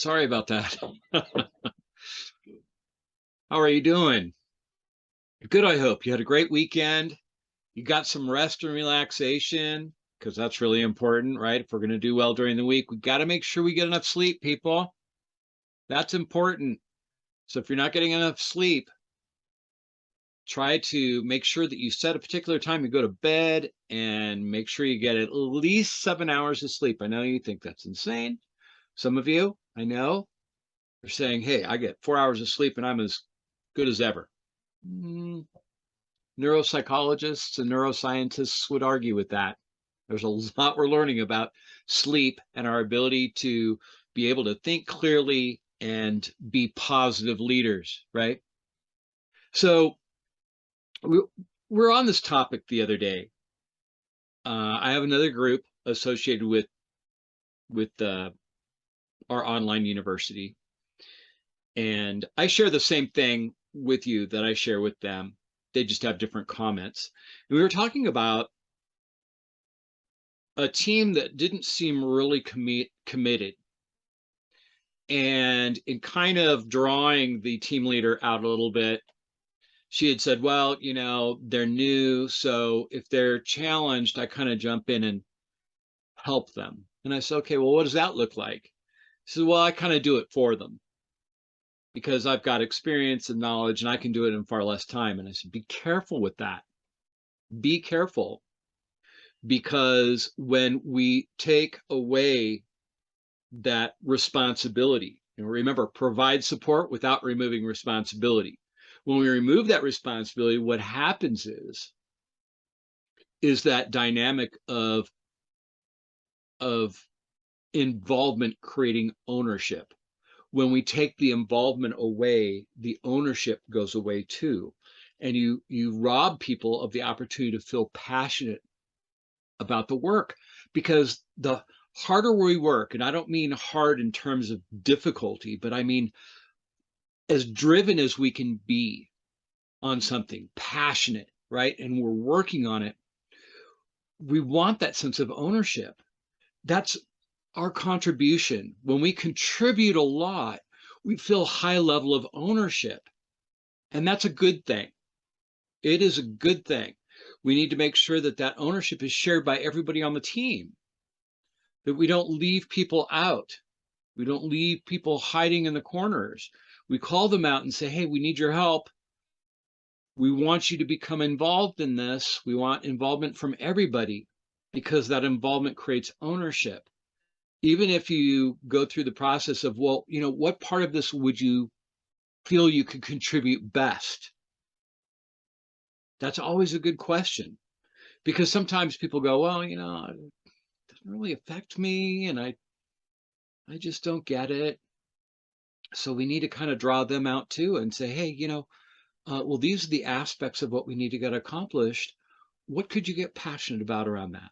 Sorry about that. How are you doing? Good, I hope. You had a great weekend. You got some rest and relaxation, because that's really important, right? If we're going to do well during the week, we got to make sure we get enough sleep, people. That's important. So if you're not getting enough sleep, try to make sure that you set a particular time to go to bed and make sure you get at least 7 hours of sleep. I know you think that's insane. Some of you, I know, are saying, hey, I get 4 hours of sleep and I'm as good as ever. Neuropsychologists and neuroscientists would argue with that. There's a lot we're learning about sleep and our ability to be able to think clearly and be positive leaders, right? So we're on this topic the other day. I have another group associated with our online university, and I share the same thing with you that I share with them. They just have different comments. And we were talking about a team that didn't seem really committed. And in kind of drawing the team leader out a little bit, she had said, well, you know, they're new, so if they're challenged, I kind of jump in and help them. And I said, okay, well, what does that look like? She said, well, I kind of do it for them because I've got experience and knowledge and I can do it in far less time. And I said, be careful with that. Be careful, because when we take away that responsibility, and remember, provide support without removing responsibility. When we remove that responsibility, what happens is that dynamic of involvement creating ownership. When we take the involvement away, the ownership goes away too. And you rob people of the opportunity to feel passionate about the work, because the harder we work, and I don't mean hard in terms of difficulty, but I mean as driven as we can be on something, passionate, right? And we're working on it. We want that sense of ownership. That's our contribution. When we contribute a lot, we feel a high level of ownership. And that's a good thing. It is a good thing. We need to make sure that that ownership is shared by everybody on the team, that we don't leave people out. We don't leave people hiding in the corners. We call them out and say, hey, we need your help. We want you to become involved in this. We want involvement from everybody, because that involvement creates ownership. Even if you go through the process of, well, you know, what part of this would you feel you could contribute best? That's always a good question, because sometimes people go, well, you know, it doesn't really affect me and I just don't get it. So we need to kind of draw them out too and say, hey, you know, well, these are the aspects of what we need to get accomplished. What could you get passionate about around that?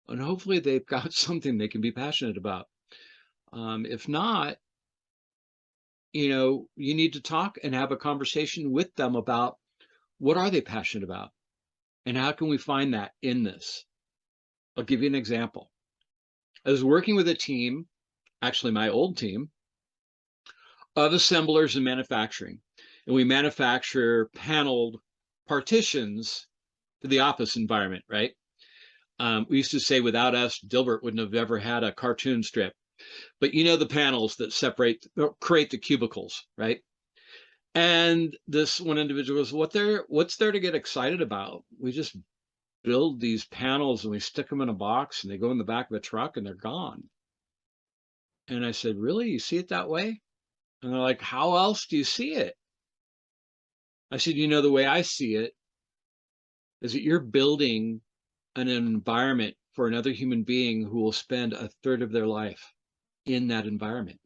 And hopefully they've got something they can be passionate about. If not, you know, you need to talk and have a conversation with them about what are they passionate about and how can we find that in this. I'll give you an example. I was working with a team, actually my old team, of assemblers and manufacturing. And we manufacture paneled partitions for the office environment, right? We used to say without us, Dilbert wouldn't have ever had a cartoon strip. But you know the panels that separate, create the cubicles, right? And this one individual goes, what's there to get excited about? We just build these panels and we stick them in a box and they go in the back of a truck and they're gone. And I said, really? You see it that way? And they're like, how else do you see it? I said, you know, the way I see it is that you're building an environment for another human being who will spend a third of their life in that environment.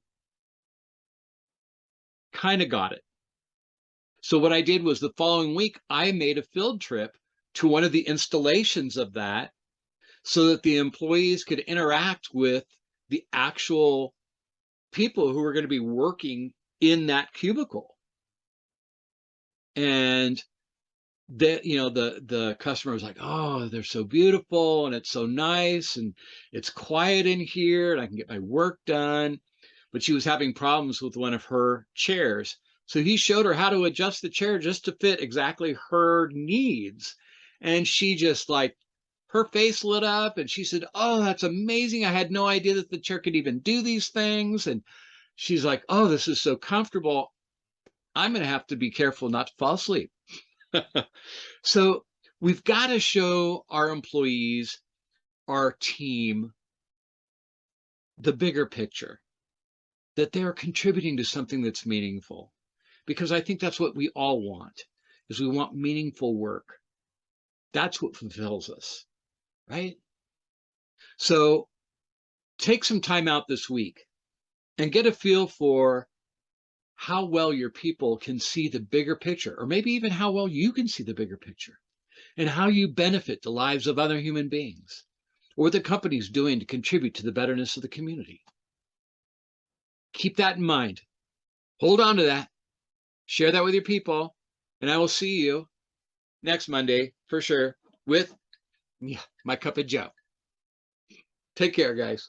Kind of got it. So what I did was the following week, I made a field trip to one of the installations of that so that the employees could interact with the actual people who were going to be working in that cubicle. And the customer was like, oh, they're so beautiful and it's so nice and it's quiet in here and I can get my work done. but she was having problems with one of her chairs. So he showed her how to adjust the chair just to fit exactly her needs. And she just like, her face lit up and she said, "Oh, that's amazing. I had no idea that the chair could even do these things." And she's like, "Oh, this is so comfortable. I'm going to have to be careful not to fall asleep." So we've got to show our employees, our team, the bigger picture, that they're contributing to something that's meaningful. Because I think that's what we all want, is we want meaningful work. That's what fulfills us, right? So take some time out this week and get a feel for how well your people can see the bigger picture, or maybe even how well you can see the bigger picture, and how you benefit the lives of other human beings, or what the company's doing to contribute to the betterness of the community. Keep that in mind. Hold on to that. Share that with your people, and I will see you next Monday for sure with my cup of Joe. Take care, guys.